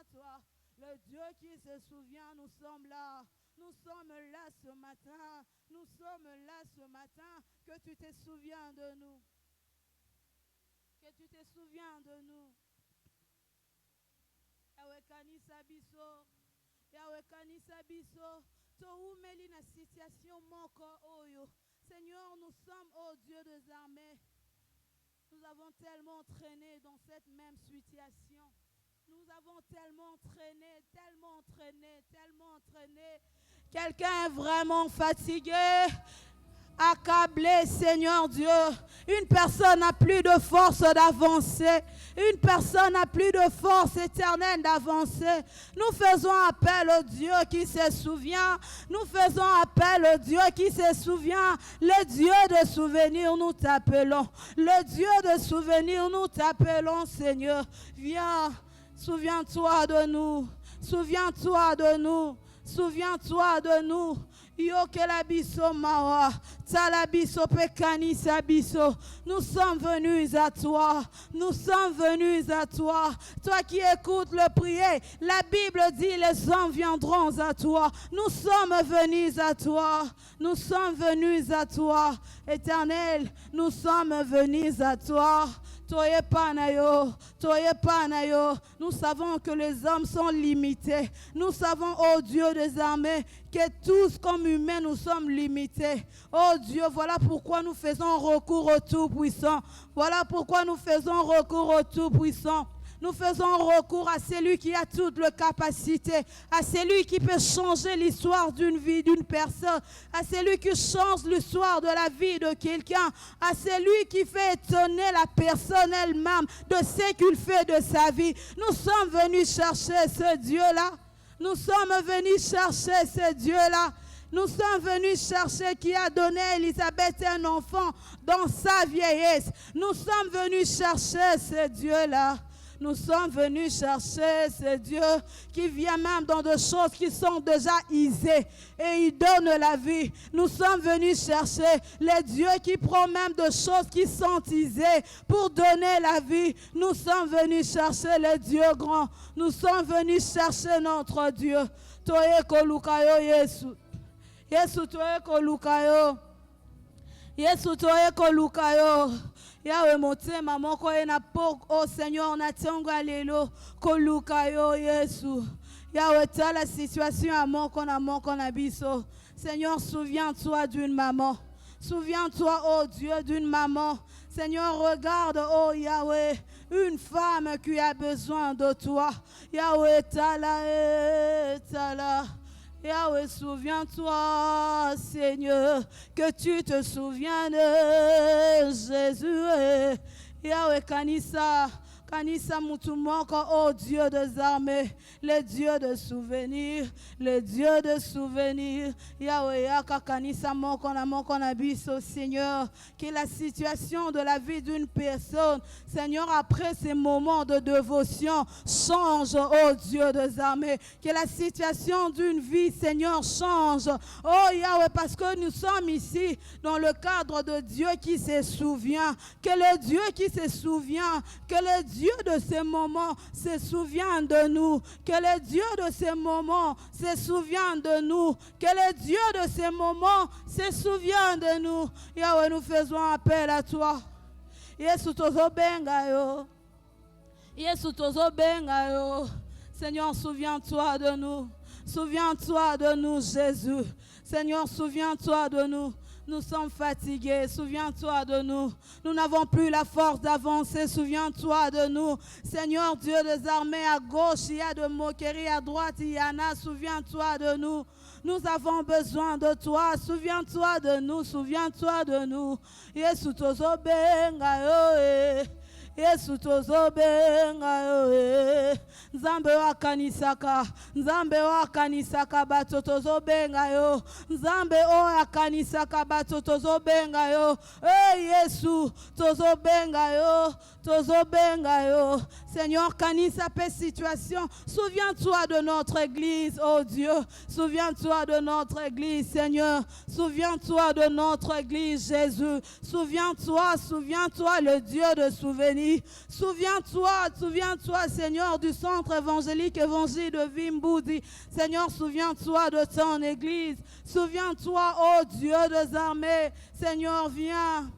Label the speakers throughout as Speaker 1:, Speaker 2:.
Speaker 1: souviens-toi. Le Dieu qui se souvient, nous sommes là. Nous sommes là ce matin. Nous sommes là ce matin. Que tu te souviens de nous. Que tu te souviens de nous. Yahweh kanisa biso. Yahweh kanisa biso. To umeli na situation moko oyo. Seigneur, nous sommes, oh Dieu des armées. Nous avons tellement traîné dans cette même situation. Nous avons tellement traîné, tellement traîné, tellement traîné. Quelqu'un est vraiment fatigué, accablé, Seigneur Dieu. Une personne n'a plus de force d'avancer. Une personne n'a plus de force éternelle d'avancer. Nous faisons appel au Dieu qui se souvient. Nous faisons appel au Dieu qui se souvient. Le Dieu de souvenir, nous t'appelons. Le Dieu de souvenir, nous t'appelons, Seigneur. Viens, souviens-toi de nous. Souviens-toi de nous. Souviens-toi de nous. Yokelabiso mawa, talabiso pekanisa biso. Nous sommes venus à toi. Nous sommes venus à toi. Toi qui écoutes le prier, la Bible dit les hommes viendront à toi. Nous sommes venus à toi. Nous sommes venus à toi. Éternel, nous sommes venus à toi. Toye panayo, toye panayo. Nous savons que les hommes sont limités. Nous savons, oh Dieu des armées, que tous comme humains nous sommes limités. Oh Dieu, voilà pourquoi nous faisons recours au Tout-Puissant. Voilà pourquoi nous faisons recours au Tout-Puissant. Nous faisons recours à celui qui a toute la capacité, à celui qui peut changer l'histoire d'une vie, d'une personne, à celui qui change l'histoire de la vie de quelqu'un, à celui qui fait étonner la personne elle-même de ce qu'il fait de sa vie. Nous sommes venus chercher ce Dieu-là. Nous sommes venus chercher ce Dieu-là. Nous sommes venus chercher qui a donné à Élisabeth un enfant dans sa vieillesse. Nous sommes venus chercher ce Dieu-là. Nous sommes venus chercher ce Dieu qui vient même dans des choses qui sont déjà aisées et il donne la vie. Nous sommes venus chercher le Dieu qui prend même des choses qui sont aisées pour donner la vie. Nous sommes venus chercher le Dieu grand. Nous sommes venus chercher notre Dieu. Toye kolukayo Yesu. Yesu toye kolukayo. Yesu toye kolukayo. Yahweh motema moko ena pok oh Seigneur na tionga lelo koluka yo Yesu. Yahweh ta la situation à moko na biso. Seigneur, souviens-toi d'une maman. Souviens-toi, oh Dieu, d'une maman. Seigneur, regarde, oh Yahweh, une femme qui a besoin de toi. Yahweh tala tala. Yahweh, souviens-toi, Seigneur, que tu te souviens de Jésus. Yahweh, Kanisa, Kanisa Mutumoko, oh Dieu des armées, le Dieu de souvenirs, le Dieu de souvenirs. Yahweh, Yaka Kanisa Mokona Biso, Seigneur, que la situation de la vie d'une personne, Seigneur, après ces moments de dévotion, change, oh Dieu des armées. Que la situation d'une vie, Seigneur, change. Oh Yahweh, parce que nous sommes ici dans le cadre de Dieu qui se souvient. Que le Dieu qui se souvient, que le Dieu de ces moments se souvient de nous. Que le Dieu de ces moments se souvient de nous. Que le Dieu de ces moments se souvient de nous. Yahweh, nous faisons appel à toi. Yesu tozo benga yo. Yesu tozo benga yo. Seigneur, souviens-toi de nous. Souviens-toi de nous, Jésus. Seigneur, souviens-toi de nous. Nous sommes fatigués, souviens-toi de nous. Nous n'avons plus la force d'avancer, souviens-toi de nous. Seigneur Dieu des armées, à gauche il y a de moquerie, à droite il y en a, souviens-toi de nous. Nous avons besoin de toi, souviens-toi de nous, souviens-toi de nous. Yesu tozo benga yo Yesu tozo benga yo Nzambe wa kanisaka, Nzambe wa kanisaka bato tozo benga yo, Nzambe o akanisaka bato tozo benga yo. Yesu tozo benga yo, tozo benga yo. Seigneur, kanisa pe situation. Souviens-toi de notre église, oh Dieu. Souviens-toi de notre église, Seigneur. Souviens-toi de notre église, Jésus. Souviens-toi, souviens-toi, le Dieu de souvenirs. pays. Souviens-toi, Seigneur, du centre évangélique évangile de Vimboudi. Seigneur, souviens-toi de ton église. Souviens-toi, ô Dieu des armées. Seigneur, viens.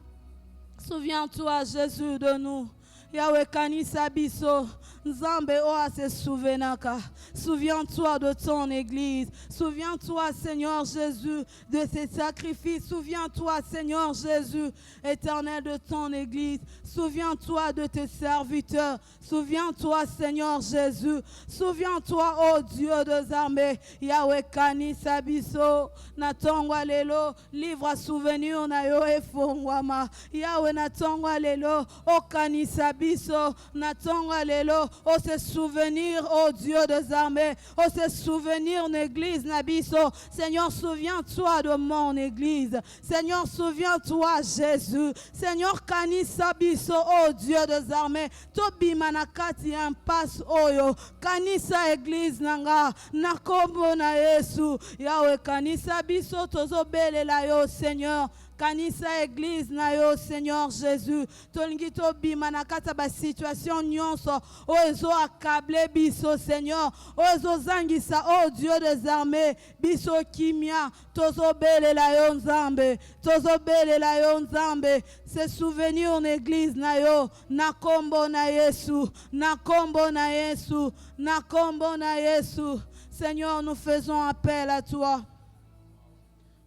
Speaker 1: Souviens-toi, Jésus, de nous. Yahweh kanisa biso. Nzambe oase souvenaka. Souviens-toi de ton église. Souviens-toi, Seigneur Jésus, de ces sacrifices. Souviens-toi, Seigneur Jésus, éternel, de ton église. Souviens-toi de tes serviteurs. Souviens-toi, Seigneur Jésus. Souviens-toi, ô Dieu des armées. Yahweh kanisa biso. Natongwa lelo. Livre à souvenir na yo efongwama. Yahweh natongwa lelo. O kanisa biso. Natongwa lelo. Oh, se souvenir, oh Dieu des armées. Oh, se souvenir, l'église Nabiso. Seigneur, souviens-toi de mon église. Seigneur, souviens-toi, Jésus. Seigneur, kanisa biso, oh Dieu des armées. Tobi manakati impasse, oh yo. Kanisa église nanga. Nakombo na Yesu. Yahweh, kanisa biso, tozo bele la yo, Seigneur. Kanisa église na yo, Seigneur Jésus. Tolingi to bima na kata ba situation nyonso. Ozo accablé biso, Seigneur. Ozo zangisa, oh Dieu des armées. Biso kimia. Tozo bele la yo nzambe. Tozo bele la yo nzambe. Se souvenir en église na yo. Nakombo na Yesu. Nakombo na Yesu. Nakombo na Yesu. Seigneur, nous faisons appel à toi.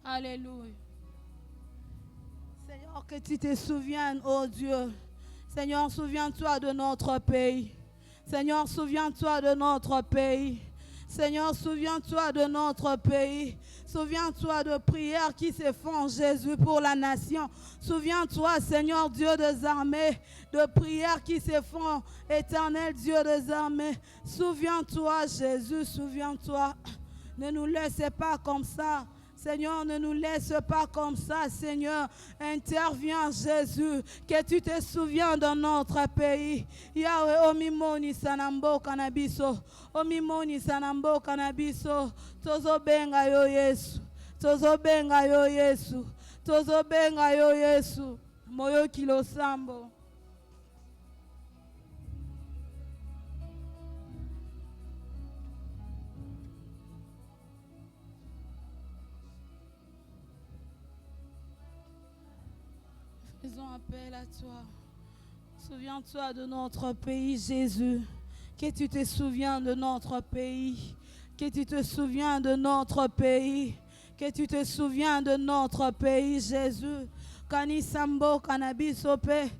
Speaker 1: Alléluia. Seigneur, que tu te souviennes, oh Dieu. Seigneur, souviens-toi de notre pays. Seigneur, souviens-toi de notre pays. Seigneur, souviens-toi de notre pays. Souviens-toi de prières qui se font, Jésus, pour la nation. Souviens-toi, Seigneur Dieu des armées, de prières qui se font, éternel Dieu des armées. Souviens-toi, Jésus, souviens-toi. Ne nous laissez pas comme ça. Seigneur, ne nous laisse pas comme ça, Seigneur. Interviens, Jésus, que tu te souviens de notre pays. Yahweh, omimoni sanambo kanabiso. Omimoni sanambo kanabiso. Tozo benga yo Yesu. Tozo benga yo Yesu. Tozo benga yo Yesu. Moyo kilo sambo. Faisons appel à toi. Souviens-toi de notre pays, Jésus. Que tu te souviens de notre pays. Que tu te souviens de notre pays. Que tu te souviens de notre pays, Jésus. Kanisambo kanabiso pe.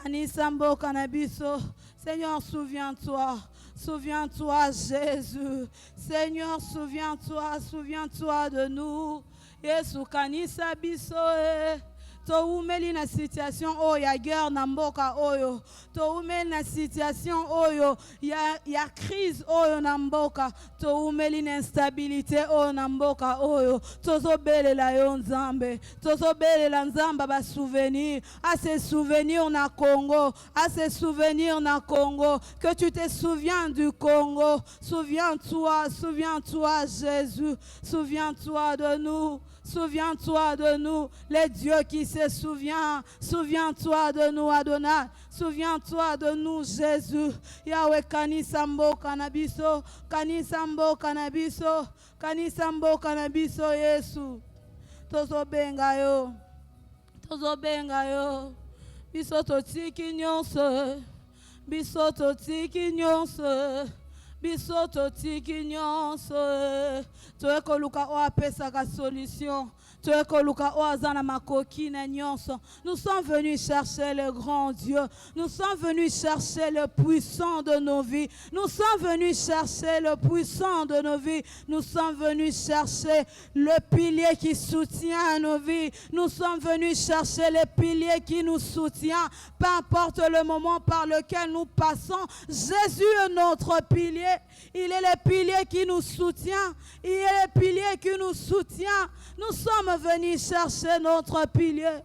Speaker 1: Kanisambo kanabiso. Seigneur, souviens-toi. Souviens-toi, Jésus. Seigneur, souviens-toi. Souviens-toi de nous. Yesu kanisa biso e. To umeli na situation oh ya guerre na mboka oyo. To umeli na situation oyo ya crise oyo na mboka. To umeli na instabilité oyo na mboka oyo. Tozo bele la yo nzambe. Tozo bele la nzamba ba souvenir. À ces souvenirs na Congo. À ces souvenirs na Congo. Que tu te souviens du Congo. Souviens-toi, souviens-toi Jésus. Souviens-toi de nous. Souviens-toi de nous, les dieux qui se souviennent. Souviens-toi de nous, Adonai. Souviens-toi de nous, Jésus. Yahweh kanisambo kanabiso, kanisambo kanabiso, kanisambo kanabiso Yesu. Tozo benga yo, tozo benga yo. Biso totiki nyonso, biso totiki nyonso. Biso totiki nyonso. Toeko luka o apesaka solution. Toeko luka o azana makoki na nyonso. Nous sommes venus chercher le grand Dieu. Nous sommes venus chercher le puissant de nos vies. Nous sommes venus chercher le puissant de nos vies. Nous sommes venus chercher le pilier qui soutient nos vies. Nous sommes venus chercher le pilier qui nous soutient. Peu importe le moment par lequel nous passons, Jésus est notre pilier. Il est le pilier qui nous soutient. Il est le pilier qui nous soutient. Nous sommes venus chercher notre pilier.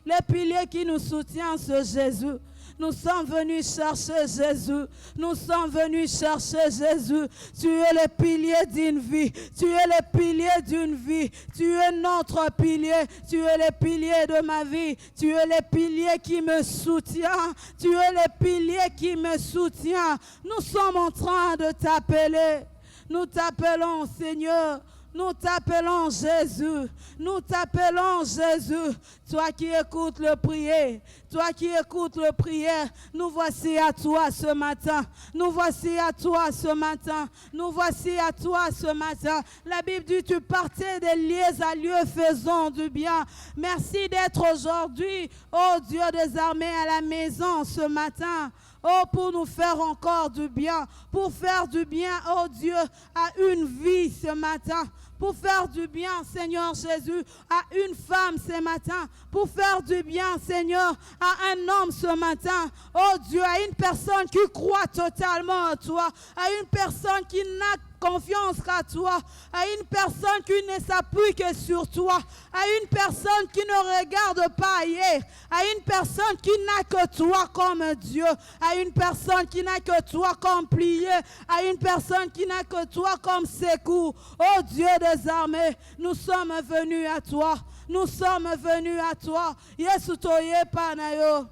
Speaker 1: Le pilier qui nous soutient, c'est Jésus. Nous sommes venus chercher Jésus. Nous sommes venus chercher Jésus. Tu es le pilier d'une vie. Tu es le pilier d'une vie. Tu es notre pilier. Tu es le pilier de ma vie. Tu es le pilier qui me soutient. Tu es le pilier qui me soutient. Nous sommes en train de t'appeler. Nous t'appelons, Seigneur. Nous t'appelons Jésus. Nous t'appelons Jésus. Toi qui écoutes le prier. Toi qui écoutes le prière. Nous voici à toi ce matin. Nous voici à toi ce matin. Nous voici à toi ce matin. La Bible dit tu partais de lieux à lieu faisant du bien. Merci d'être aujourd'hui, oh Dieu des armées, à la maison ce matin. Oh, pour nous faire encore du bien, pour faire du bien, oh Dieu, à une vie ce matin, pour faire du bien, Seigneur Jésus, à une femme ce matin, pour faire du bien, Seigneur, à un homme ce matin, oh Dieu, à une personne qui croit totalement à toi, à une personne qui n'a confiance qu'à toi, à une personne qui ne s'appuie que sur toi, à une personne qui ne regarde pas ailleurs, à une personne qui n'a que toi comme Dieu, à une personne qui n'a que toi comme plié, à une personne qui n'a que toi comme secours. Oh Dieu des armées, nous sommes venus à toi. Nous sommes venus à toi. Yesu toye panayo.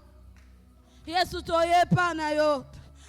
Speaker 1: Yesu toye panayo.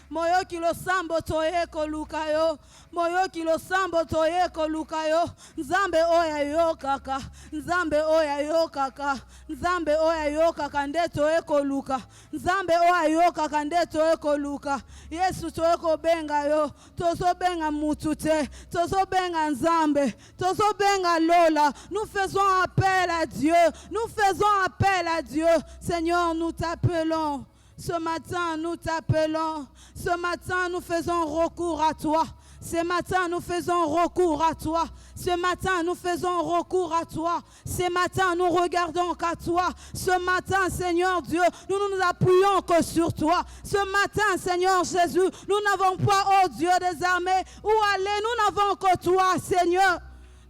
Speaker 1: Moyo kilo sambo toye kolukayo. Moyo kilo sambo toye kolukayo. Nzambe oya yo kaka. Nzambe oya yo kaka. Nzambe oya yo kaka nde toye koluka. Nzambe oya yo kaka nde toye koluka. Yesu toye kobenga yo. Tozo benga mutute. Tozo benga nzambe. Tozo benga lola. Nous faisons appel à Dieu. Nous faisons appel à Dieu. Seigneur, nous t'appelons. Ce matin, nous t'appelons. Ce matin, nous faisons recours à toi. Ce matin, nous faisons recours à toi. Ce matin, nous faisons recours à toi. Ce matin, nous regardons qu'à toi. Ce matin, Seigneur Dieu, nous ne nous appuyons que sur toi. Ce matin, Seigneur Jésus, nous n'avons pas, oh Dieu des armées, où aller. Nous n'avons que toi, Seigneur.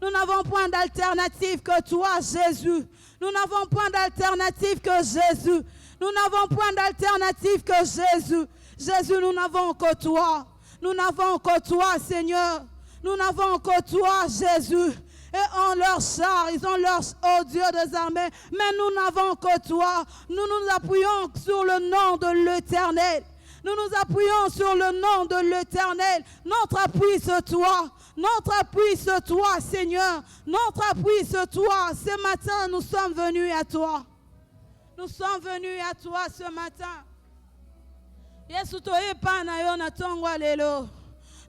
Speaker 1: Nous n'avons point d'alternative que toi, Jésus. Nous n'avons point d'alternative que Jésus. Nous n'avons point d'alternative que Jésus. Jésus, nous n'avons que toi. Nous n'avons que toi, Seigneur. Nous n'avons que toi, Jésus. Et en leur char, ils ont leur, oh Dieu des armées. Mais nous n'avons que toi. Nous nous appuyons sur le nom de l'Éternel. Nous nous appuyons sur le nom de l'Éternel. Notre appui, c'est toi. Notre appui, c'est toi, Seigneur. Notre appui, c'est toi. Ce matin, nous sommes venus à toi. Nous sommes venus à toi ce matin. Yesu toye pana yo na tongwa lelo.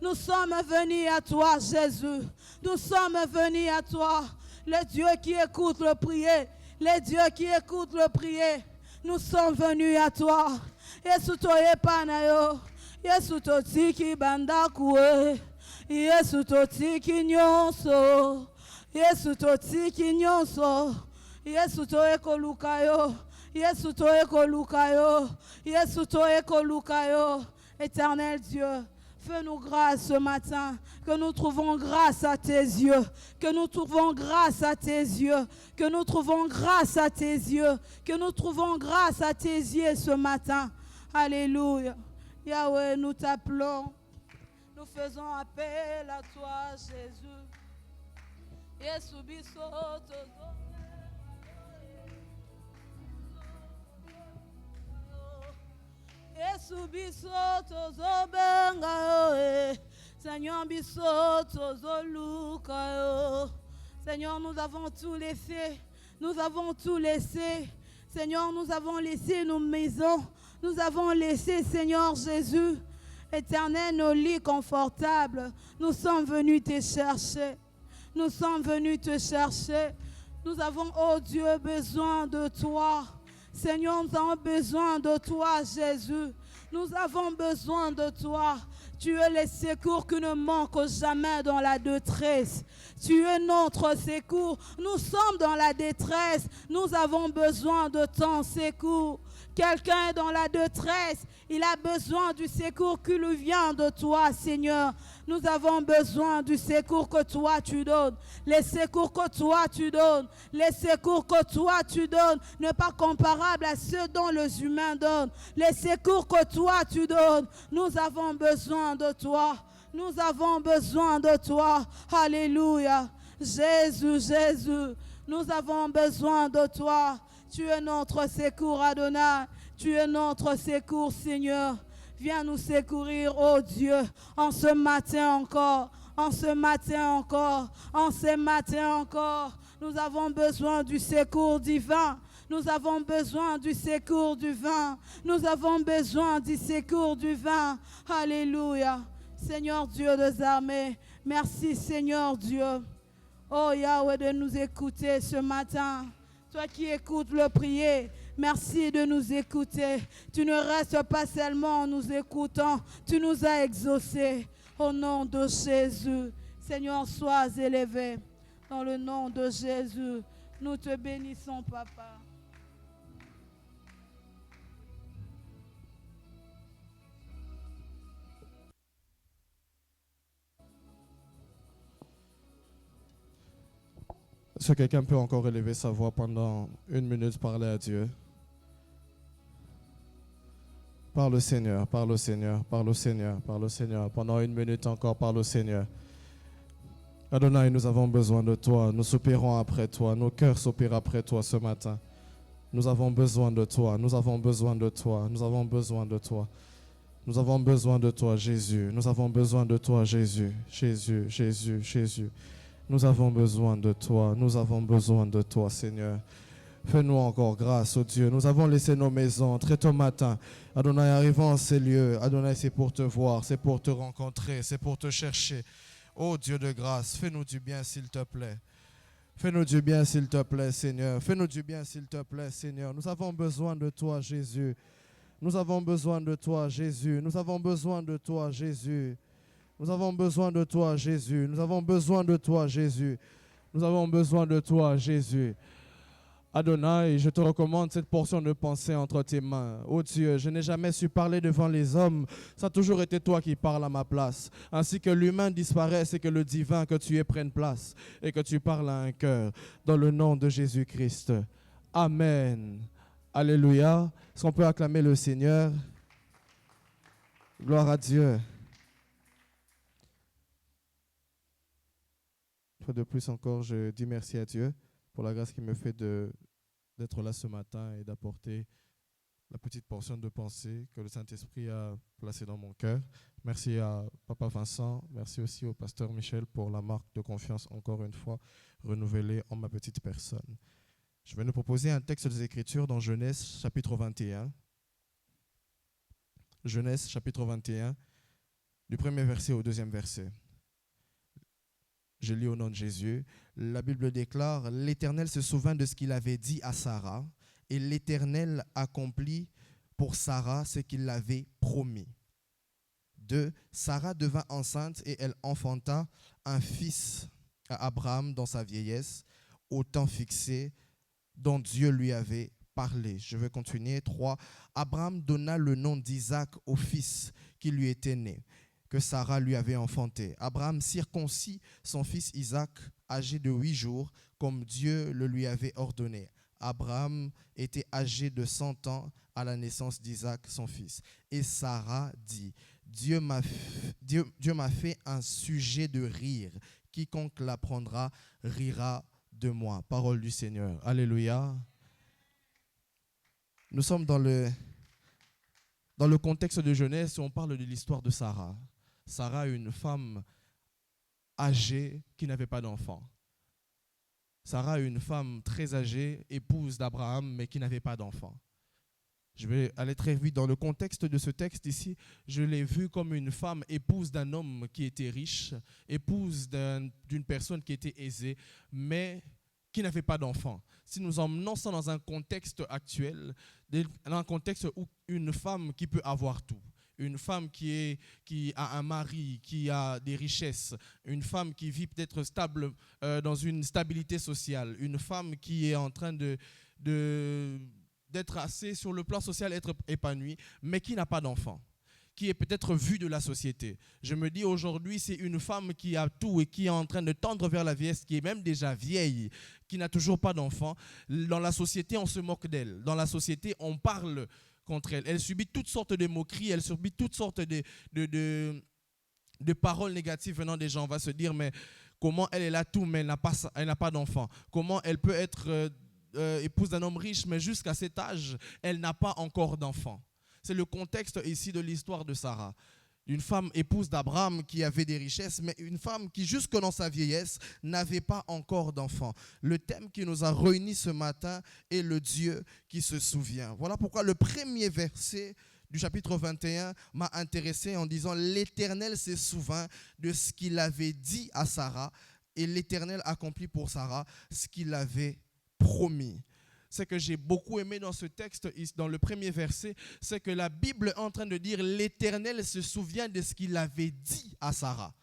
Speaker 1: Nous sommes venus à toi, Jésus. Nous sommes venus à toi. Le Dieu qui écoute le prier. Le Dieu qui écoute le prier. Nous sommes venus à toi. Yesu toye pana yo. Yesu totiki banda kue. Yesu totiki nyonso. Yesu totiki nyonso. Yesu toye kolukayo. Yesu toye kolukayo. Yesu toye kolukayo. Éternel Dieu, fais-nous grâce ce matin, que nous trouvons grâce à tes yeux, que nous trouvons grâce à tes yeux, que nous trouvons grâce à tes yeux, que nous trouvons grâce à tes yeux ce matin. Alléluia. Yahweh, nous t'appelons, nous faisons appel à toi, Jésus. Yesu biso tozo. Yesu biso tozo benga yo. Seigneur biso tozo luka yo. Seigneur, nous avons tout laissé. Nous avons tout laissé. Seigneur, nous avons laissé nos maisons. Nous avons laissé, Seigneur Jésus, Éternel, nos lits confortables. Nous sommes venus te chercher. Nous sommes venus te chercher. Nous avons, oh Dieu, besoin de toi. Seigneur, nous avons besoin de toi, Jésus. Nous avons besoin de toi. Tu es le secours qui ne manque jamais dans la détresse. Tu es notre secours. Nous sommes dans la détresse. Nous avons besoin de ton secours. Quelqu'un est dans la détresse. Il a besoin du secours qui lui vient de toi, Seigneur. Nous avons besoin du secours que toi tu donnes. Les secours que toi tu donnes. Les secours que toi tu donnes n'est pas comparable à ceux dont les humains donnent. Les secours que toi tu donnes. Nous avons besoin de toi. Nous avons besoin de toi. Alléluia. Jésus, Jésus, nous avons besoin de toi. Tu es notre secours, Adonai. Tu es notre secours, Seigneur. Viens nous secourir, oh Dieu, en ce matin encore. En ce matin encore. En ce matin encore. Nous avons besoin du secours divin. Nous avons besoin du secours divin. Nous avons besoin du secours divin. Alléluia. Seigneur Dieu des armées, merci Seigneur Dieu. Oh Yahweh, de nous écouter ce matin. Toi qui écoutes le prier, merci de nous écouter. Tu ne restes pas seulement en nous écoutant, tu nous as exaucés. Au nom de Jésus, Seigneur, sois élevé. Dans le nom de Jésus, nous te bénissons, Papa.
Speaker 2: Est-ce que quelqu'un peut encore élever sa voix pendant 1 minute, parler à Dieu? Parle au Seigneur, parle au Seigneur, parle au Seigneur, parle au Seigneur. Pendant 1 minute encore, parle au Seigneur. Adonai, nous avons besoin de toi. Nous soupirons après toi. Nos cœurs soupirent après toi ce matin. Nous avons besoin de toi. Nous avons besoin de toi. Nous avons besoin de toi. Nous avons besoin de toi, Jésus. Nous avons besoin de toi, Jésus. Jésus, Jésus, Jésus. Nous avons besoin de toi. Nous avons besoin de toi, Seigneur. Fais-nous encore grâce, oh Dieu. Nous avons laissé nos maisons très tôt matin. Adonai, arrivons en ces lieux. Adonai, c'est pour te voir, c'est pour te rencontrer, c'est pour te chercher. Oh Dieu de grâce, fais-nous du bien, s'il te plaît. Fais-nous du bien, s'il te plaît, Seigneur. Fais-nous du bien, s'il te plaît, Seigneur. Nous avons besoin de toi, Jésus. Nous avons besoin de toi, Jésus. Nous avons besoin de toi, Jésus. Nous avons besoin de toi, Jésus. Nous avons besoin de toi, Jésus. Nous avons besoin de toi, Jésus. Adonai, je te recommande cette portion de pensée entre tes mains. Oh Dieu, je n'ai jamais su parler devant les hommes. Ça a toujours été toi qui parles à ma place. Ainsi que l'humain disparaisse et que le divin, que tu y prennes place et que tu parles à un cœur. Dans le nom de Jésus-Christ. Amen. Alléluia. Est-ce qu'on peut acclamer le Seigneur? Gloire à Dieu. Une fois de plus encore, je dis merci à Dieu pour la grâce qu'il me fait d'être là ce matin et d'apporter la petite portion de pensée que le Saint-Esprit a placée dans mon cœur. Merci à Papa Vincent, merci aussi au pasteur Michel pour la marque de confiance encore une fois renouvelée en ma petite personne. Je vais nous proposer un texte des Écritures dans Genèse chapitre 21. Genèse chapitre 21, du premier verset au deuxième verset. Je lis au nom de Jésus. La Bible déclare: l'Éternel se souvint de ce qu'il avait dit à Sarah, et l'Éternel accomplit pour Sarah ce qu'il l'avait promis. 2. Sarah devint enceinte et elle enfanta un fils à Abraham dans sa vieillesse, au temps fixé dont Dieu lui avait parlé. Je vais continuer. 3. Abraham donna le nom d'Isaac au fils qui lui était né, que Sarah lui avait enfanté. Abraham circoncit son fils Isaac, âgé de 8 jours, comme Dieu le lui avait ordonné. Abraham était âgé de 100 ans à la naissance d'Isaac, son fils. Et Sarah dit: Dieu m'a fait un sujet de rire. Quiconque l'apprendra rira de moi. Parole du Seigneur. Alléluia. Nous sommes dans le contexte de Genèse où on parle de l'histoire de Sarah. Sarah, une femme âgée qui n'avait pas d'enfant. Sarah, une femme très âgée, épouse d'Abraham, mais qui n'avait pas d'enfant. Je vais aller très vite dans le contexte de ce texte ici. Je l'ai vue comme une femme épouse d'un homme qui était riche, épouse d'une personne qui était aisée, mais qui n'avait pas d'enfant. Si nous emmenons ça dans un contexte actuel, dans un contexte où une femme qui peut avoir tout, une femme qui a un mari, qui a des richesses, une femme qui vit peut-être stable dans une stabilité sociale, une femme qui est en train d'être assez sur le plan social, être épanouie, mais qui n'a pas d'enfant, qui est peut-être vue de la société. Je me dis aujourd'hui, c'est une femme qui a tout et qui est en train de tendre vers la vieillesse, qui est même déjà vieille, qui n'a toujours pas d'enfant. Dans la société, on se moque d'elle. Dans la société, on parle contre elle. Elle subit toutes sortes de moqueries, elle subit toutes sortes de paroles négatives venant des gens. On va se dire, mais comment elle a tout, mais elle n'a pas d'enfant? Comment elle peut être épouse d'un homme riche, mais jusqu'à cet âge, elle n'a pas encore d'enfant? C'est le contexte ici de l'histoire de Sarah. Une femme épouse d'Abraham qui avait des richesses, mais une femme qui, jusque dans sa vieillesse, n'avait pas encore d'enfant. Le thème qui nous a réunis ce matin est le Dieu qui se souvient. Voilà pourquoi le premier verset du chapitre 21 m'a intéressé en disant « L'Éternel se souvint de ce qu'il avait dit à Sarah et l'Éternel accomplit pour Sarah ce qu'il avait promis. » Ce que j'ai beaucoup aimé dans ce texte, dans le premier verset, c'est que la Bible est en train de dire « L'Éternel se souvient de ce qu'il avait dit à Sarah ».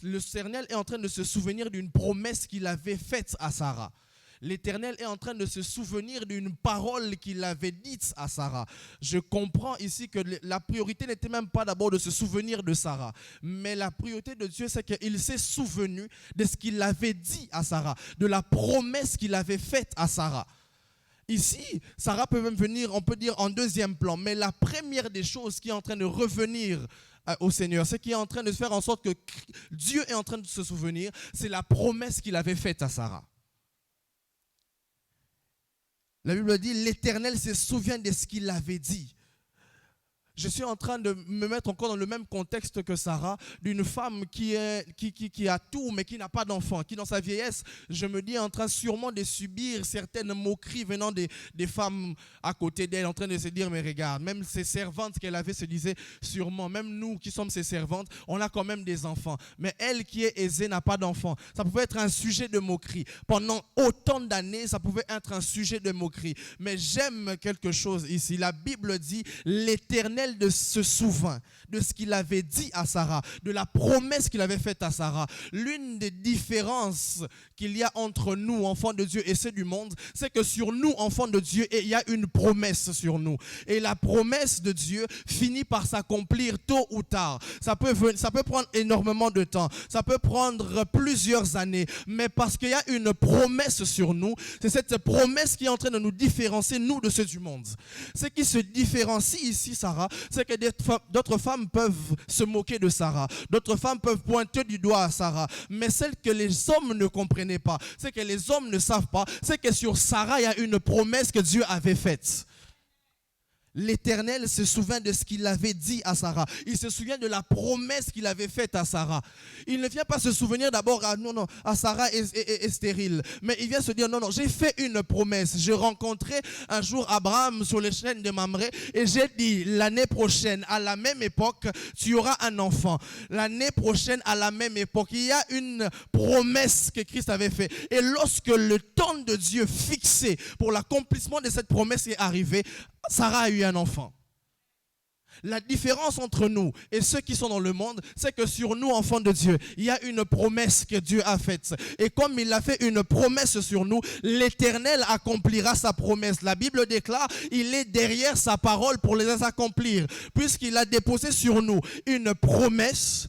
Speaker 2: L'Éternel est en train de se souvenir d'une promesse qu'il avait faite à Sarah. L'Éternel est en train de se souvenir d'une parole qu'il avait dite à Sarah. Je comprends ici que la priorité n'était même pas d'abord de se souvenir de Sarah, mais la priorité de Dieu, c'est qu'il s'est souvenu de ce qu'il avait dit à Sarah, de la promesse qu'il avait faite à Sarah. Ici, Sarah peut même venir, on peut dire, en deuxième plan, mais la première des choses qui est en train de revenir au Seigneur, ce qui est en train de faire en sorte que Dieu est en train de se souvenir, c'est la promesse qu'il avait faite à Sarah. La Bible dit, l'Éternel se souvient de ce qu'il avait dit. Je suis en train de me mettre encore dans le même contexte que Sarah, d'une femme qui a tout mais qui n'a pas d'enfant, qui dans sa vieillesse, je me dis, est en train sûrement de subir certaines moqueries venant des femmes à côté d'elle, en train de se dire, mais regarde, même ses servantes qu'elle avait se disaient sûrement, même nous qui sommes ses servantes, on a quand même des enfants. Mais elle qui est aisée n'a pas d'enfant. Ça pouvait être un sujet de moquerie. Pendant autant d'années, ça pouvait être un sujet de moquerie. Mais j'aime quelque chose ici. La Bible dit, l'Éternel de se souvint de ce qu'il avait dit à Sarah, de la promesse qu'il avait faite à Sarah. L'une des différences qu'il y a entre nous, enfants de Dieu, et ceux du monde, c'est que sur nous, enfants de Dieu, il y a une promesse sur nous. Et la promesse de Dieu finit par s'accomplir tôt ou tard. Ça peut prendre énormément de temps. Ça peut prendre plusieurs années. Mais parce qu'il y a une promesse sur nous, c'est cette promesse qui est en train de nous différencier, nous, de ceux du monde. Ce qui se différencie ici, Sarah, c'est que d'autres femmes peuvent se moquer de Sarah. D'autres femmes peuvent pointer du doigt à Sarah. Mais celle que les hommes ne comprenaient pas, c'est que les hommes ne savent pas, c'est que sur Sarah, il y a une promesse que Dieu avait faite. L'Éternel se souvient de ce qu'il avait dit à Sarah. Il se souvient de la promesse qu'il avait faite à Sarah. Il ne vient pas se souvenir d'abord à Sarah est stérile. Mais il vient se dire, non, j'ai fait une promesse. J'ai rencontré un jour Abraham sur les chaînes de Mamré et j'ai dit, l'année prochaine, à la même époque, tu auras un enfant. L'année prochaine, à la même époque, il y a une promesse que Christ avait faite. Et lorsque le temps de Dieu fixé pour l'accomplissement de cette promesse est arrivé, Sarah a eu un enfant. La différence entre nous et ceux qui sont dans le monde, c'est que sur nous, enfants de Dieu, il y a une promesse que Dieu a faite. Et comme il a fait une promesse sur nous, l'Éternel accomplira sa promesse. La Bible déclare, il est derrière sa parole pour les accomplir. Puisqu'il a déposé sur nous une promesse,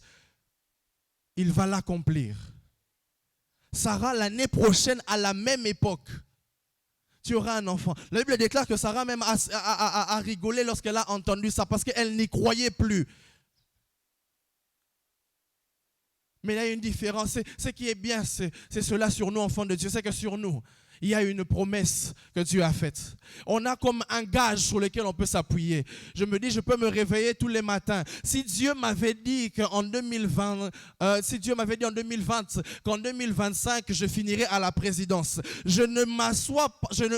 Speaker 2: il va l'accomplir. Sarah, l'année prochaine, à la même époque, tu auras un enfant. La Bible déclare que Sarah même a rigolé lorsqu'elle a entendu ça parce qu'elle n'y croyait plus. Mais il y a une différence. Ce qui est bien, c'est cela sur nous, enfants de Dieu. C'est que sur nous, il y a une promesse que Dieu a faite. On a comme un gage sur lequel on peut s'appuyer. Je me dis, je peux me réveiller tous les matins. Si Dieu m'avait dit qu'en 2020, qu'en 2025, je finirai à la présidence, je ne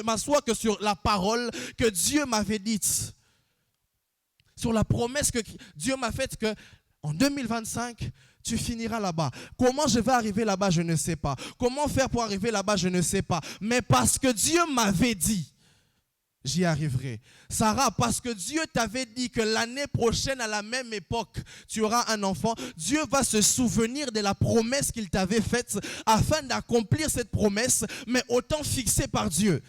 Speaker 2: m'assois que sur la parole que Dieu m'avait dite. Sur la promesse que Dieu m'a faite qu'en 2025, tu finiras là-bas. Comment je vais arriver là-bas, je ne sais pas. Comment faire pour arriver là-bas, je ne sais pas. Mais parce que Dieu m'avait dit, j'y arriverai. Sarah, parce que Dieu t'avait dit que l'année prochaine, à la même époque, tu auras un enfant, Dieu va se souvenir de la promesse qu'il t'avait faite afin d'accomplir cette promesse, mais au temps fixé par Dieu.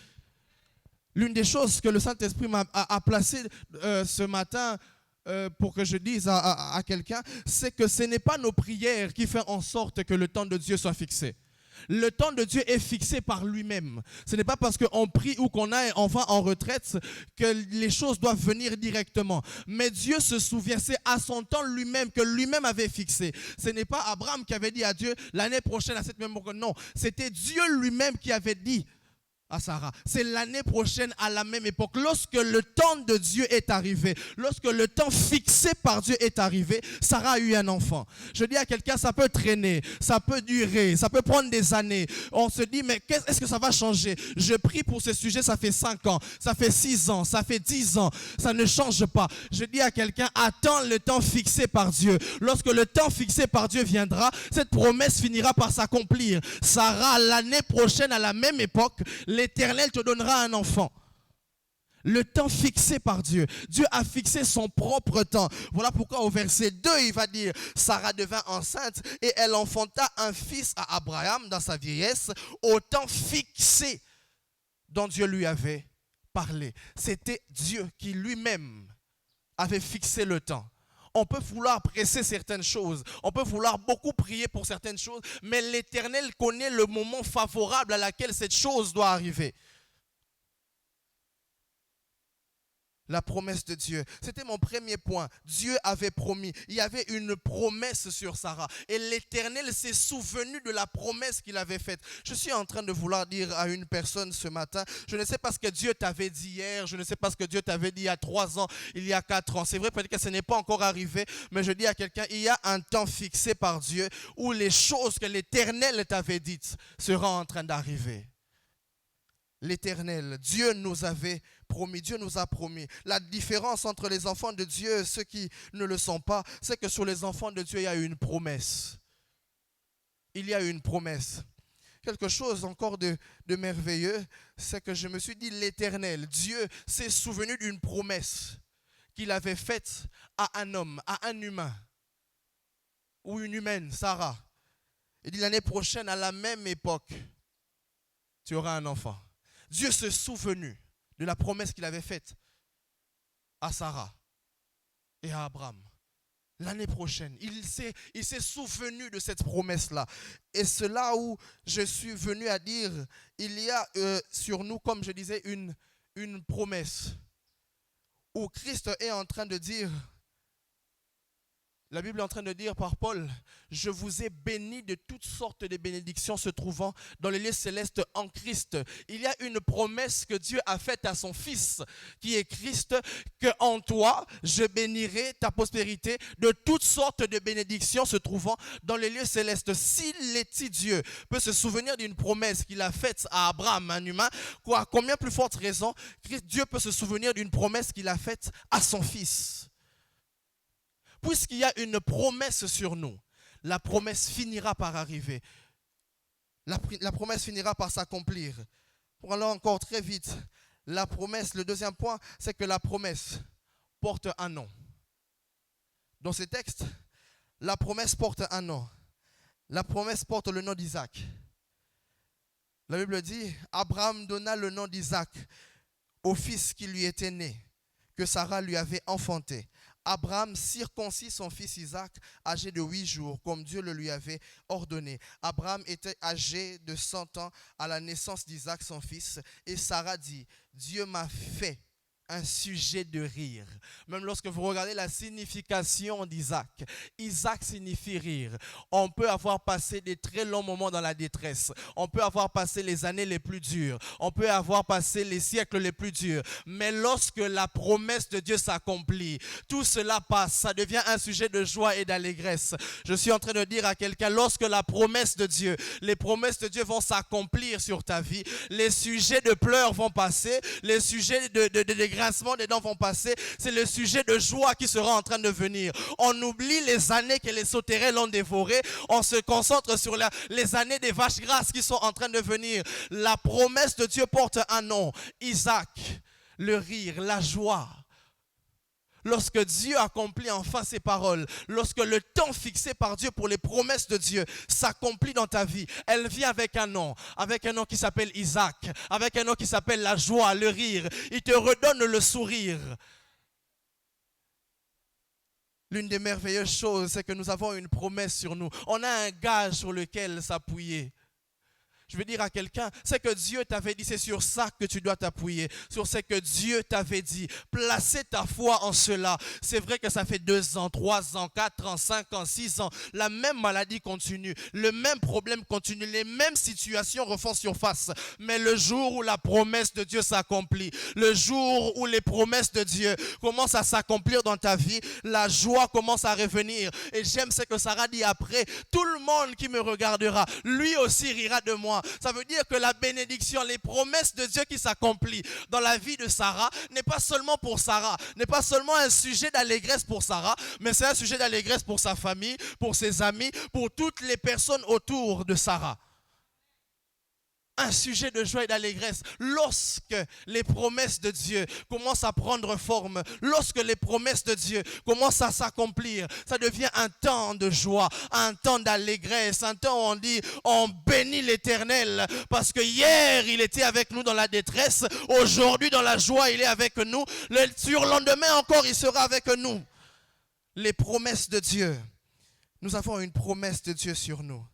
Speaker 2: L'une des choses que le Saint-Esprit a placé ce matin pour que je dise à quelqu'un, c'est que ce n'est pas nos prières qui font en sorte que le temps de Dieu soit fixé. Le temps de Dieu est fixé par lui-même. Ce n'est pas parce qu'on prie ou qu'on va en retraite que les choses doivent venir directement. Mais Dieu se souvient, c'est à son temps lui-même que lui-même avait fixé. Ce n'est pas Abraham qui avait dit à Dieu l'année prochaine à cette même époque. Non, c'était Dieu lui-même qui avait dit à Sarah, c'est l'année prochaine à la même époque. Lorsque le temps de Dieu est arrivé, lorsque le temps fixé par Dieu est arrivé, Sarah a eu un enfant. Je dis à quelqu'un, ça peut traîner, ça peut durer, ça peut prendre des années. On se dit, mais est-ce que ça va changer? Je prie pour ce sujet, ça fait 5 ans, ça fait 6 ans, ça fait 10 ans, ça ne change pas. Je dis à quelqu'un, attends le temps fixé par Dieu. Lorsque le temps fixé par Dieu viendra, cette promesse finira par s'accomplir. Sarah, l'année prochaine à la même époque, l'Éternel te donnera un enfant. Le temps fixé par Dieu. Dieu a fixé son propre temps. Voilà pourquoi au verset 2, il va dire, Sarah devint enceinte et elle enfanta un fils à Abraham dans sa vieillesse au temps fixé dont Dieu lui avait parlé. C'était Dieu qui lui-même avait fixé le temps. On peut vouloir presser certaines choses, on peut vouloir beaucoup prier pour certaines choses, mais l'Éternel connaît le moment favorable à laquelle cette chose doit arriver. La promesse de Dieu. C'était mon premier point. Dieu avait promis. Il y avait une promesse sur Sarah. Et l'Éternel s'est souvenu de la promesse qu'il avait faite. Je suis en train de vouloir dire à une personne ce matin, je ne sais pas ce que Dieu t'avait dit hier, je ne sais pas ce que Dieu t'avait dit il y a 3 ans, il y a 4 ans. C'est vrai peut-être que ce n'est pas encore arrivé, mais je dis à quelqu'un, il y a un temps fixé par Dieu où les choses que l'Éternel t'avait dites seront en train d'arriver. L'Éternel, Dieu nous avait promis, Dieu nous a promis. La différence entre les enfants de Dieu et ceux qui ne le sont pas, c'est que sur les enfants de Dieu, il y a une promesse. Il y a une promesse. Quelque chose encore de merveilleux, c'est que je me suis dit, l'Éternel, Dieu s'est souvenu d'une promesse qu'il avait faite à un homme, à un humain, ou une humaine, Sarah. Il dit l'année prochaine, à la même époque, tu auras un enfant. Dieu s'est souvenu de la promesse qu'il avait faite à Sarah et à Abraham. L'année prochaine, il s'est souvenu de cette promesse-là. Et c'est là où je suis venu à dire, il y a sur nous, comme je disais, une promesse. Où Christ est en train de dire, la Bible est en train de dire par Paul, je vous ai béni de toutes sortes de bénédictions se trouvant dans les lieux célestes en Christ. Il y a une promesse que Dieu a faite à son Fils, qui est Christ, que en toi, je bénirai ta postérité de toutes sortes de bénédictions se trouvant dans les lieux célestes. Si l'étit Dieu peut se souvenir d'une promesse qu'il a faite à Abraham, un humain, à combien plus forte raison, Dieu peut se souvenir d'une promesse qu'il a faite à son Fils. Puisqu'il y a une promesse sur nous, la promesse finira par arriver. La promesse finira par s'accomplir. Pour aller encore très vite, la promesse, le deuxième point, c'est que la promesse porte un nom. Dans ce texte, la promesse porte un nom. La promesse porte le nom d'Isaac. La Bible dit, Abraham donna le nom d'Isaac au fils qui lui était né, que Sarah lui avait enfanté. Abraham circoncit son fils Isaac, âgé de 8 jours, comme Dieu le lui avait ordonné. Abraham était âgé de 100 ans à la naissance d'Isaac, son fils. Et Sarah dit, Dieu m'a fait un sujet de rire. Même lorsque vous regardez la signification d'Isaac, Isaac signifie rire. On peut avoir passé des très longs moments dans la détresse. On peut avoir passé les années les plus dures. On peut avoir passé les siècles les plus durs. Mais lorsque la promesse de Dieu s'accomplit, tout cela passe. Ça devient un sujet de joie et d'allégresse. Je suis en train de dire à quelqu'un, lorsque la promesse de Dieu, les promesses de Dieu vont s'accomplir sur ta vie, les sujets de pleurs vont passer, les sujets de grincements des dents vont passer, c'est le sujet de joie qui sera en train de venir. On oublie les années que les sauterelles l'ont dévoré, on se concentre sur les années des vaches grasses qui sont en train de venir. La promesse de Dieu porte un nom, Isaac, le rire, la joie. Lorsque Dieu accomplit enfin ses paroles, lorsque le temps fixé par Dieu pour les promesses de Dieu s'accomplit dans ta vie, elle vient avec un nom qui s'appelle Isaac, avec un nom qui s'appelle la joie, le rire. Il te redonne le sourire. L'une des merveilleuses choses, c'est que nous avons une promesse sur nous. On a un gage sur lequel s'appuyer. Je veux dire à quelqu'un, c'est que Dieu t'avait dit, c'est sur ça que tu dois t'appuyer, sur ce que Dieu t'avait dit. Placer ta foi en cela. C'est vrai que ça fait 2 ans, 3 ans, 4 ans, 5 ans, 6 ans. La même maladie continue, le même problème continue, les mêmes situations refont surface. Mais le jour où la promesse de Dieu s'accomplit, le jour où les promesses de Dieu commencent à s'accomplir dans ta vie, la joie commence à revenir. Et j'aime ce que Sarah dit après, tout le monde qui me regardera, lui aussi rira de moi. Ça veut dire que la bénédiction, les promesses de Dieu qui s'accomplissent dans la vie de Sarah n'est pas seulement pour Sarah, n'est pas seulement un sujet d'allégresse pour Sarah, mais c'est un sujet d'allégresse pour sa famille, pour ses amis, pour toutes les personnes autour de Sarah. Un sujet de joie et d'allégresse lorsque les promesses de Dieu commencent à prendre forme, lorsque les promesses de Dieu commencent à s'accomplir, ça devient un temps de joie, un temps d'allégresse, un temps où on dit on bénit l'Éternel parce que hier il était avec nous dans la détresse, aujourd'hui dans la joie il est avec nous, le surlendemain encore il sera avec nous. Les promesses de Dieu, nous avons une promesse de Dieu sur nous.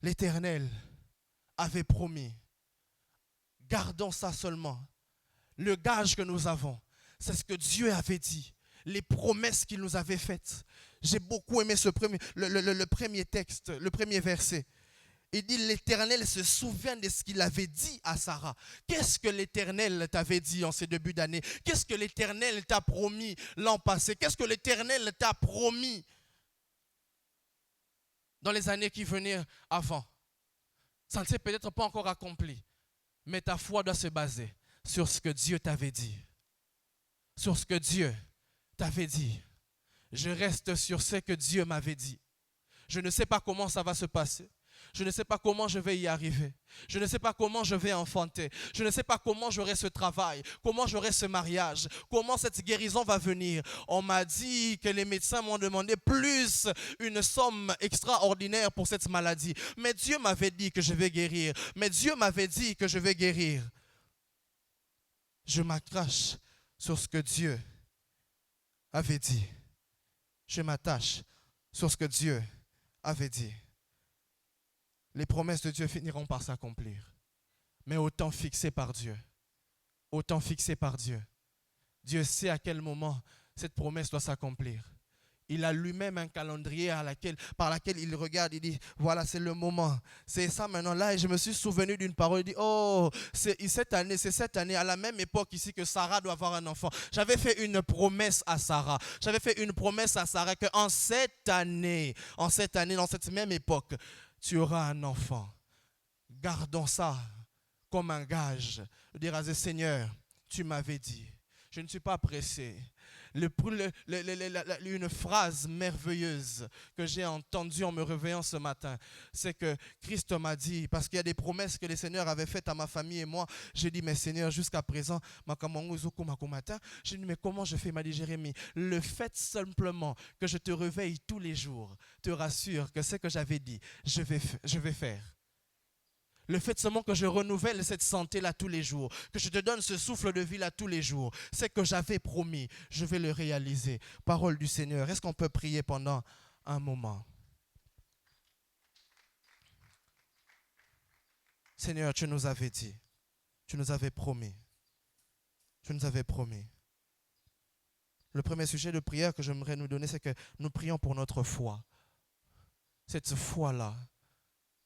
Speaker 2: L'Éternel avait promis. Gardons ça seulement. Le gage que nous avons, c'est ce que Dieu avait dit. Les promesses qu'il nous avait faites. J'ai beaucoup aimé le premier texte, le premier verset. Il dit, l'Éternel se souvient de ce qu'il avait dit à Sarah. Qu'est-ce que l'Éternel t'avait dit en ces débuts d'année? Qu'est-ce que l'Éternel t'a promis l'an passé? Qu'est-ce que l'Éternel t'a promis dans les années qui venaient avant? Ça ne s'est peut-être pas encore accompli, mais ta foi doit se baser sur ce que Dieu t'avait dit. Sur ce que Dieu t'avait dit. Je reste sur ce que Dieu m'avait dit. Je ne sais pas comment ça va se passer. Je ne sais pas comment je vais y arriver. Je ne sais pas comment je vais enfanter. Je ne sais pas comment j'aurai ce travail, comment j'aurai ce mariage, comment cette guérison va venir. On m'a dit que les médecins m'ont demandé plus une somme extraordinaire pour cette maladie. Mais Dieu m'avait dit que je vais guérir. Mais Dieu m'avait dit que je vais guérir. Je m'accroche sur ce que Dieu avait dit. Je m'attache sur ce que Dieu avait dit. Les promesses de Dieu finiront par s'accomplir. Mais au temps fixé par Dieu. Au temps fixé par Dieu. Dieu sait à quel moment cette promesse doit s'accomplir. Il a lui-même un calendrier par laquelle il regarde, il dit, voilà, c'est le moment. C'est ça maintenant là. Et je me suis souvenu d'une parole, il dit, oh, c'est cette année, à la même époque ici que Sarah doit avoir un enfant. J'avais fait une promesse à Sarah. J'avais fait une promesse à Sarah qu'en cette année, dans cette même époque, tu auras un enfant. Gardons ça comme un gage. Je dirais à Seigneur, tu m'avais dit. Je ne suis pas pressé. Une phrase merveilleuse que j'ai entendue en me réveillant ce matin, c'est que Christ m'a dit, parce qu'il y a des promesses que le Seigneur avait faites à ma famille et moi, j'ai dit, mais Seigneur, jusqu'à présent, j'ai dit, mais comment je fais? Il m'a dit, Jérémie, le fait simplement que je te réveille tous les jours te rassure que ce que j'avais dit, je vais faire. Le fait seulement que je renouvelle cette santé-là tous les jours, que je te donne ce souffle de vie-là tous les jours, c'est que j'avais promis, je vais le réaliser. Parole du Seigneur. Est-ce qu'on peut prier pendant un moment? Seigneur, tu nous avais dit, tu nous avais promis, tu nous avais promis. Le premier sujet de prière que j'aimerais nous donner, c'est que nous prions pour notre foi. Cette foi-là,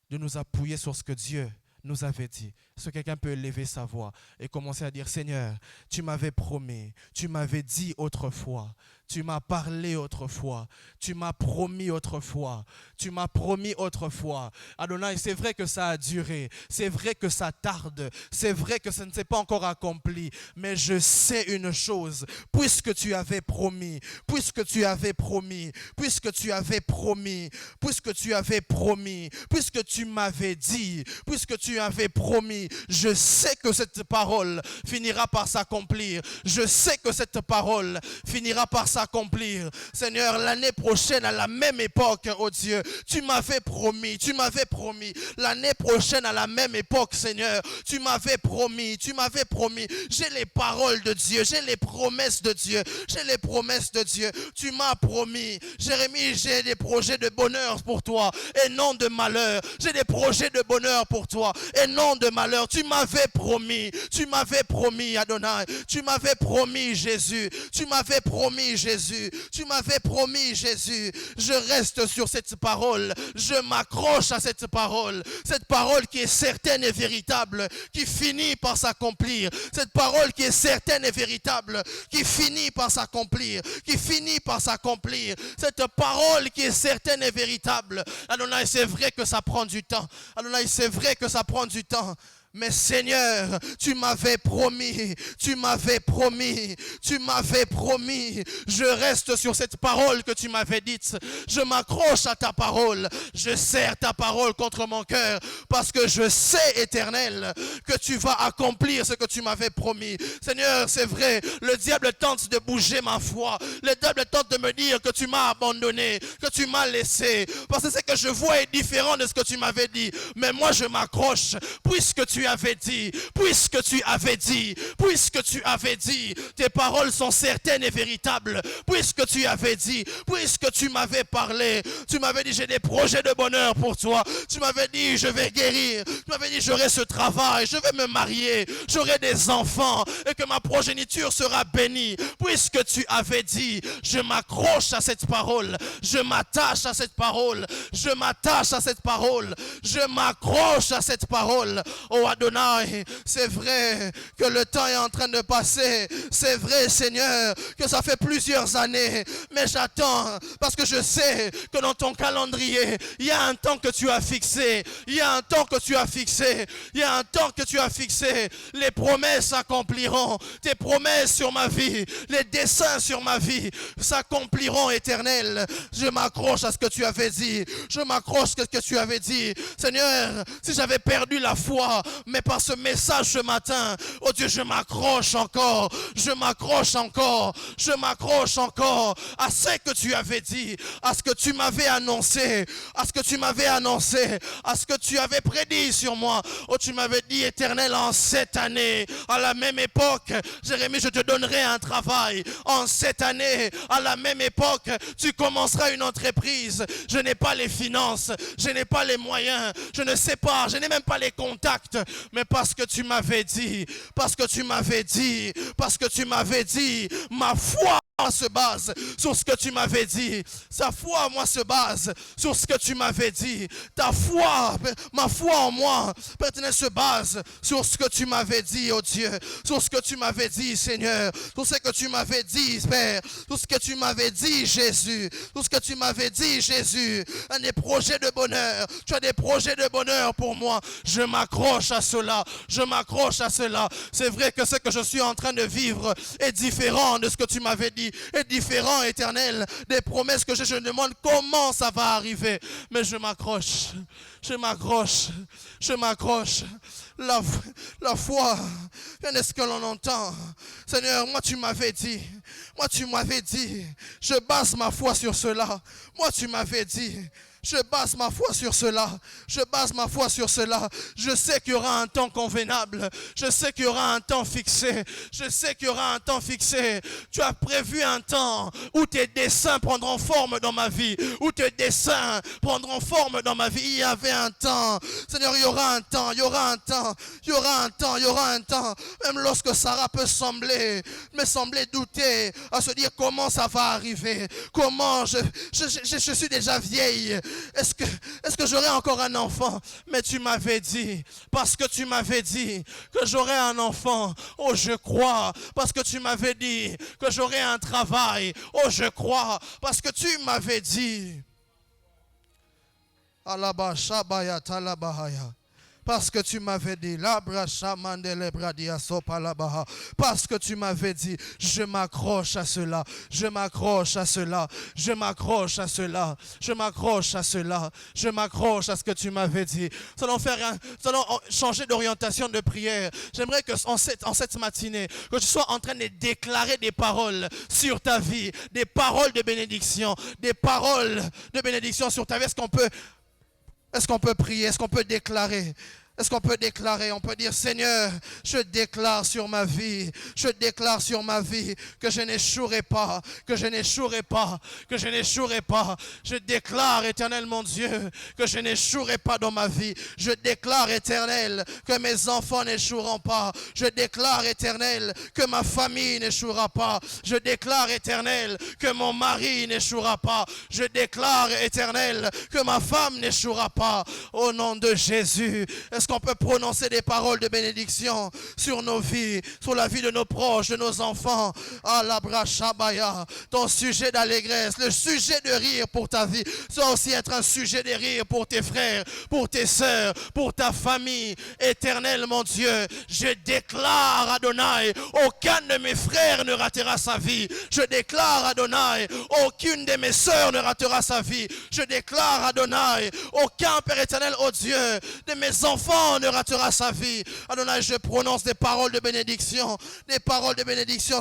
Speaker 2: de nous appuyer sur ce que Dieu nous avait dit. Est-ce que quelqu'un peut élever sa voix et commencer à dire, Seigneur, tu m'avais promis, tu m'avais dit autrefois, tu m'as parlé autrefois, tu m'as promis autrefois, tu m'as promis autrefois. Adonai, c'est vrai que ça a duré, c'est vrai que ça tarde, c'est vrai que ça ne s'est pas encore accompli, mais je sais une chose, puisque tu avais promis, puisque tu avais promis, puisque tu avais promis, puisque tu avais promis, puisque tu m'avais dit, puisque tu avais promis, je sais que cette parole finira par s'accomplir, je sais que cette parole finira par s'accomplir. s'accomplir. Seigneur, l'année prochaine, à la même époque, oh Dieu, tu m'avais promis, l'année prochaine, à la même époque, Seigneur, tu m'avais promis, j'ai les paroles de Dieu, j'ai les promesses de Dieu, tu m'as promis, Jérémie, j'ai des projets de bonheur pour toi, et non de malheur, j'ai des projets de bonheur pour toi, et non de malheur, tu m'avais promis, Adonai, tu m'avais promis, Jésus, je reste sur cette parole, je m'accroche à cette parole qui est certaine et véritable, qui finit par s'accomplir, cette parole qui est certaine et véritable, qui finit par s'accomplir, cette parole qui est certaine et véritable. Adonai, c'est vrai que ça prend du temps, mais Seigneur, tu m'avais promis, je reste sur cette parole que tu m'avais dite, je m'accroche à ta parole, je serre ta parole contre mon cœur, parce que je sais, Éternel, que tu vas accomplir ce que tu m'avais promis. Seigneur, c'est vrai, le diable tente de bouger ma foi, le diable tente de me dire que tu m'as abandonné, que tu m'as laissé, parce que ce que je vois est différent de ce que tu m'avais dit, mais moi je m'accroche, puisque tu avais dit, tes paroles sont certaines et véritables, puisque tu avais dit, puisque tu m'avais parlé, tu m'avais dit j'ai des projets de bonheur pour toi, tu m'avais dit je vais guérir, tu m'avais dit j'aurai ce travail, je vais me marier, j'aurai des enfants et que ma progéniture sera bénie, puisque tu avais dit, je m'accroche à cette parole, je m'attache à cette parole, je m'accroche à cette parole. Oh Adonai, c'est vrai que le temps est en train de passer, c'est vrai Seigneur que ça fait plusieurs années, mais j'attends parce que je sais que dans ton calendrier il y a un temps que tu as fixé, les promesses s'accompliront, tes promesses sur ma vie, les desseins sur ma vie s'accompliront, Éternel. Je m'accroche à ce que tu avais dit, Seigneur. Si j'avais perdu la foi, mais par ce message ce matin, oh Dieu, je m'accroche encore à ce que tu avais dit, à ce que tu m'avais annoncé, à ce que tu avais prédit sur moi. Oh, tu m'avais dit, Éternel, en cette année, à la même époque, Jérémie, je te donnerai un travail. En cette année, à la même époque, tu commenceras une entreprise. Je n'ai pas les finances, je n'ai pas les moyens, je ne sais pas, je n'ai même pas les contacts, mais parce que tu m'avais dit, ma foi se base sur ce que tu m'avais dit. Sa foi, moi, se base sur ce que tu m'avais dit. Ta foi, ma foi en moi, maintenant se base sur ce que tu m'avais dit, oh Dieu. Sur ce que tu m'avais dit, Seigneur. Sur ce que tu m'avais dit, Père. Sur ce que tu m'avais dit, Jésus. Un des projets de bonheur. Tu as des projets de bonheur pour moi. Je m'accroche à cela. C'est vrai que ce que je suis en train de vivre est différent de ce que tu m'avais dit, est différent, Éternel, des promesses que je me demande comment ça va arriver, mais je m'accroche. La foi, rien n'est ce que l'on entend. Seigneur, moi tu m'avais dit, je base ma foi sur cela. Moi tu m'avais dit, je base ma foi sur cela. Je sais qu'il y aura un temps convenable. Je sais qu'il y aura un temps fixé. Tu as prévu un temps où tes desseins prendront forme dans ma vie. Il y avait un temps. Seigneur, il y aura un temps. Même lorsque Sarah peut sembler douter, à se dire comment ça va arriver. Je suis déjà vieille. Est-ce que j'aurai encore un enfant? Mais tu m'avais dit, parce que tu m'avais dit que j'aurai un enfant, oh je crois, parce que tu m'avais dit que j'aurai un travail, oh je crois, parce que tu m'avais dit.
Speaker 3: Parce que tu m'avais dit, parce que tu m'avais dit, je m'accroche à cela, je m'accroche à cela, je m'accroche à cela, je m'accroche à cela, je m'accroche à ce que tu m'avais dit. Nous allons changer d'orientation de prière. J'aimerais que en cette matinée, que tu sois en train de déclarer des paroles sur ta vie, des paroles de bénédiction, des paroles de bénédiction sur ta vie. Est-ce qu'on peut prier? Est-ce qu'on peut déclarer? Est-ce qu'on peut déclarer? On peut dire, Seigneur, je déclare sur ma vie, je déclare sur ma vie que je n'échouerai pas, que je n'échouerai pas, que je n'échouerai pas. Je déclare, Éternel mon Dieu, que je n'échouerai pas dans ma vie. Je déclare, Éternel, que mes enfants n'échoueront pas. Je déclare, Éternel, que ma famille n'échouera pas. Je déclare, Éternel, que mon mari n'échouera pas. Je déclare, Éternel, que ma femme n'échouera pas. Au nom de Jésus, est-ce qu'on peut prononcer des paroles de bénédiction sur nos vies, sur la vie de nos proches, de nos enfants? Ton sujet d'allégresse, le sujet de rire pour ta vie, ça doit aussi être un sujet de rire pour tes frères, pour tes sœurs, pour ta famille. Éternel mon Dieu, je déclare, Adonai, aucun de mes frères ne ratera sa vie. Je déclare, Adonai, aucune de mes sœurs ne ratera sa vie. Je déclare, Adonai, aucun, Père éternel, oh Dieu, de mes enfants ne ratera sa vie. Adonai, je prononce des paroles de bénédiction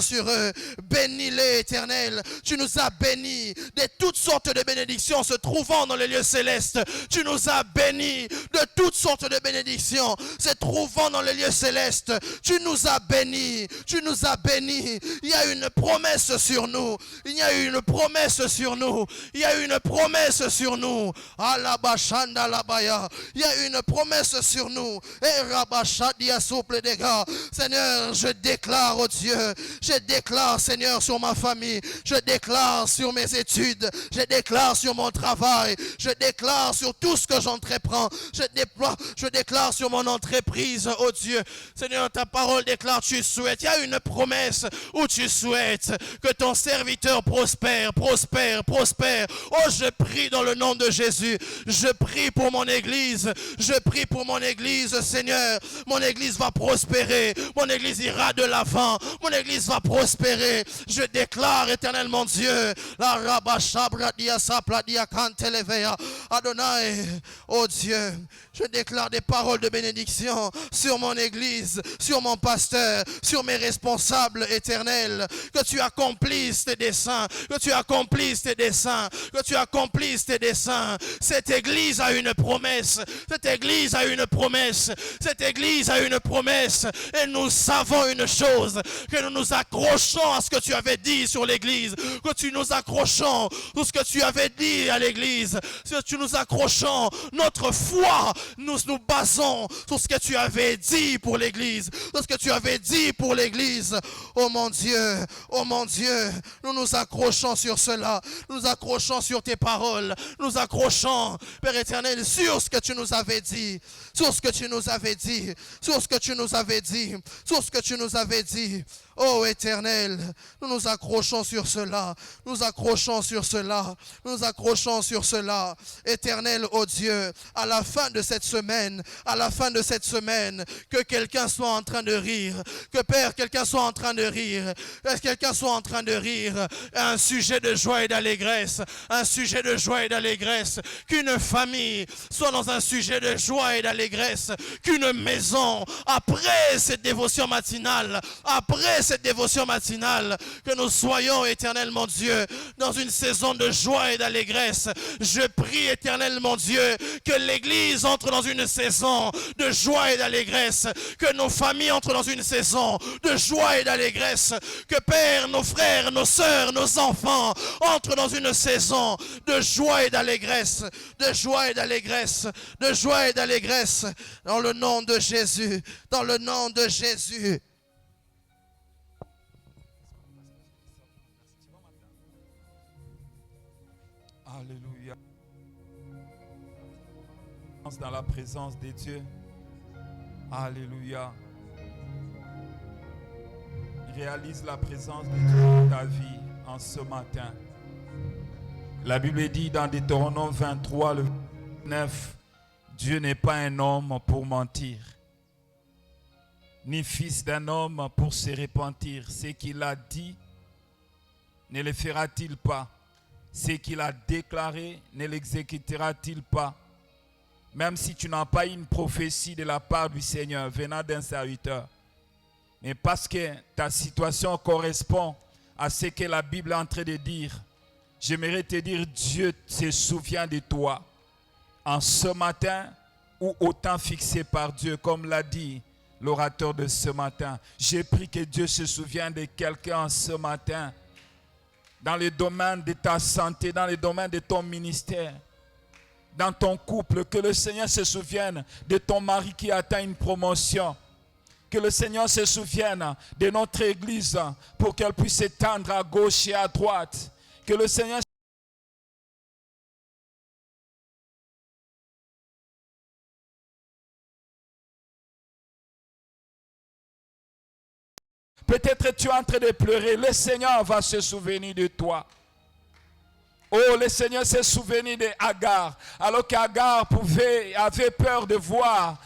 Speaker 3: sur eux. Bénis-les, Éternel. Tu nous as bénis de toutes sortes de bénédictions se trouvant dans les lieux célestes. Tu nous as bénis de toutes sortes de bénédictions se trouvant dans les lieux célestes. Tu nous as bénis. Tu nous as bénis. Il y a une promesse sur nous. Il y a une promesse sur nous. Il y a une promesse sur nous. Alabashanda labaya. Il y a une promesse sur nous. Et Rabashadia souple des gars. Seigneur, je déclare, oh Dieu, je déclare, Seigneur, sur ma famille, je déclare sur mes études, je déclare sur mon travail, je déclare sur tout ce que j'entreprends, je déclare sur mon entreprise, oh Dieu. Seigneur, ta parole déclare, tu souhaites, il y a une promesse où tu souhaites que ton serviteur prospère. Oh, je prie dans le nom de Jésus, je prie pour mon église, je prie pour mon église, Seigneur. Mon église va prospérer, mon église ira de l'avant, mon église va prospérer. Je déclare, Éternel mon Dieu, la rabashabra dia sapla dia kantelevea. Adonai, oh Dieu, je déclare des paroles de bénédiction sur mon église, sur mon pasteur, sur mes responsables éternels. Que tu accomplisses tes desseins, que tu accomplisses tes desseins, que tu accomplisses tes desseins. Cette église a une promesse, cette église a une promesse, cette église a une promesse. Et nous savons une chose, que nous nous accrochons à ce que tu avais dit sur l'église, que tu nous accrochons à ce que tu avais dit à l'église, que tu nous accrochons, notre foi, nous nous basons sur ce que tu avais dit pour l'église, sur ce que tu avais dit pour l'église. Oh mon Dieu, nous nous accrochons sur cela, nous nous accrochons sur tes paroles, nous nous accrochons, Père éternel, sur ce que tu nous avais dit, sur ce que tu nous avais dit, sur ce que tu nous avais dit, sur ce que tu nous avais dit. Oh Éternel, nous nous accrochons sur cela, nous accrochons sur cela, nous accrochons sur cela. Éternel, oh Dieu, à la fin de cette semaine, que quelqu'un soit en train de rire, que Père, quelqu'un soit en train de rire, que quelqu'un soit en train de rire, un sujet de joie et d'allégresse, un sujet de joie et d'allégresse, qu'une famille soit dans un sujet de joie et d'allégresse, qu'une maison, après cette dévotion matinale, que nous soyons, Éternel mon Dieu, dans une saison de joie et d'allégresse. Je prie, Éternel mon Dieu, que l'Église entre dans une saison de joie et d'allégresse, que nos familles entrent dans une saison de joie et d'allégresse, que Père, nos frères, nos sœurs, nos enfants entrent dans une saison de joie et d'allégresse, de joie et d'allégresse, de joie et d'allégresse, dans le nom de Jésus, dans le nom de Jésus.
Speaker 4: Alléluia. Dans la présence de Dieu. Alléluia. Réalise la présence de Dieu dans ta vie en ce matin. La Bible dit dans Deutéronome 23, le 9, Dieu n'est pas un homme pour mentir, ni fils d'un homme pour se repentir. Ce qu'il a dit, ne le fera-t-il pas? Ce qu'il a déclaré, ne l'exécutera-t-il pas? Même si tu n'as pas une prophétie de la part du Seigneur venant d'un serviteur, mais parce que ta situation correspond à ce que la Bible est en train de dire, j'aimerais te dire, Dieu se souvient de toi en ce matin ou au temps fixé par Dieu, comme l'a dit l'orateur de ce matin. J'ai pris que Dieu se souvienne de quelqu'un en ce matin, dans le domaine de ta santé, dans le domaine de ton ministère, dans ton couple, que le Seigneur se souvienne de ton mari qui atteint une promotion. Que le Seigneur se souvienne de notre église pour qu'elle puisse s'étendre à gauche et à droite. Que le Seigneur peut-être tu es en train de pleurer. Le Seigneur va se souvenir de toi. Oh, le Seigneur s'est souvenu d'Agar. Alors qu'Agar avait peur de voir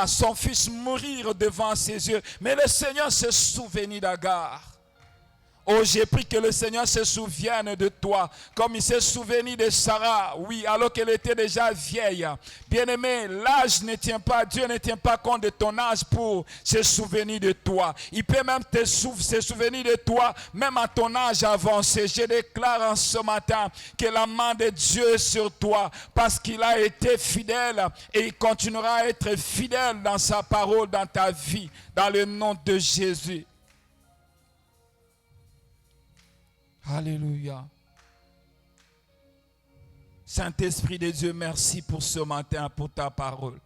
Speaker 4: son fils mourir devant ses yeux. Mais le Seigneur s'est souvenu d'Agar. Oh, j'ai pris que le Seigneur se souvienne de toi, comme il s'est souvenu de Sarah, oui, alors qu'elle était déjà vieille. Bien-aimé, l'âge ne tient pas, Dieu ne tient pas compte de ton âge pour se souvenir de toi. Il peut même se souvenir de toi, même à ton âge avancé. Je déclare en ce matin que la main de Dieu est sur toi, parce qu'il a été fidèle et il continuera à être fidèle dans sa parole, dans ta vie, dans le nom de Jésus. Alléluia. Saint-Esprit de Dieu, merci pour ce matin, pour ta parole.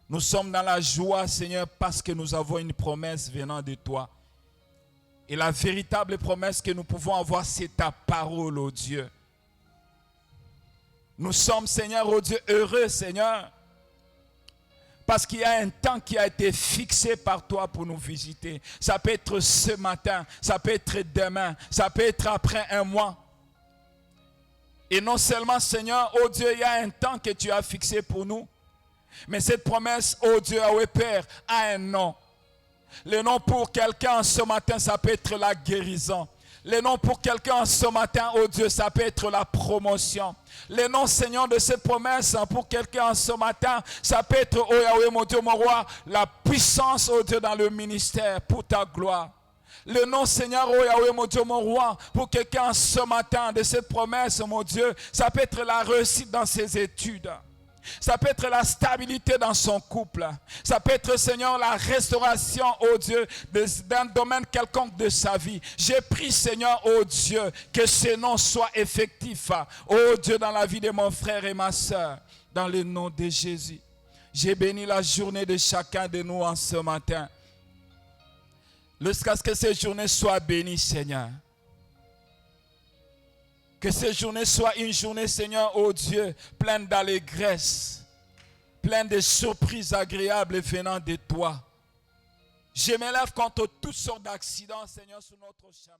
Speaker 4: Nous sommes dans la joie, Seigneur, parce que nous avons une promesse venant de toi. Et la véritable promesse que nous pouvons avoir, c'est ta parole, ô Dieu. Nous sommes, Seigneur, ô Dieu, heureux, Seigneur, parce qu'il y a un temps qui a été fixé par toi pour nous visiter. Ça peut être ce matin, ça peut être demain, ça peut être après un mois. Et non seulement, Seigneur, oh Dieu, il y a un temps que tu as fixé pour nous. Mais cette promesse, oh Dieu, oh Père, a un nom. Le nom pour quelqu'un ce matin, ça peut être la guérison. Le nom pour quelqu'un ce matin, oh Dieu, ça peut être la promotion. Le nom, Seigneur, de cette promesse pour quelqu'un ce matin, ça peut être, oh Yahweh, mon Dieu, mon roi, la puissance, oh Dieu, dans le ministère pour ta gloire. Le nom, Seigneur, oh Yahweh, mon Dieu, mon roi, pour quelqu'un ce matin de cette promesse, mon Dieu, ça peut être la réussite dans ses études. Ça peut être la stabilité dans son couple. Ça peut être, Seigneur, la restauration, oh Dieu, d'un domaine quelconque de sa vie. J'ai pris, Seigneur, oh Dieu, que ce nom soit effectif, oh Dieu, dans la vie de mon frère et ma soeur, dans le nom de Jésus. J'ai béni la journée de chacun de nous en ce matin. Jusqu'à ce que cette journée soit bénie, Seigneur. Que cette journée soit une journée, Seigneur, oh Dieu, pleine d'allégresse, pleine de surprises agréables venant de toi. Je m'élève contre toutes sortes d'accidents, Seigneur, sur notre chemin.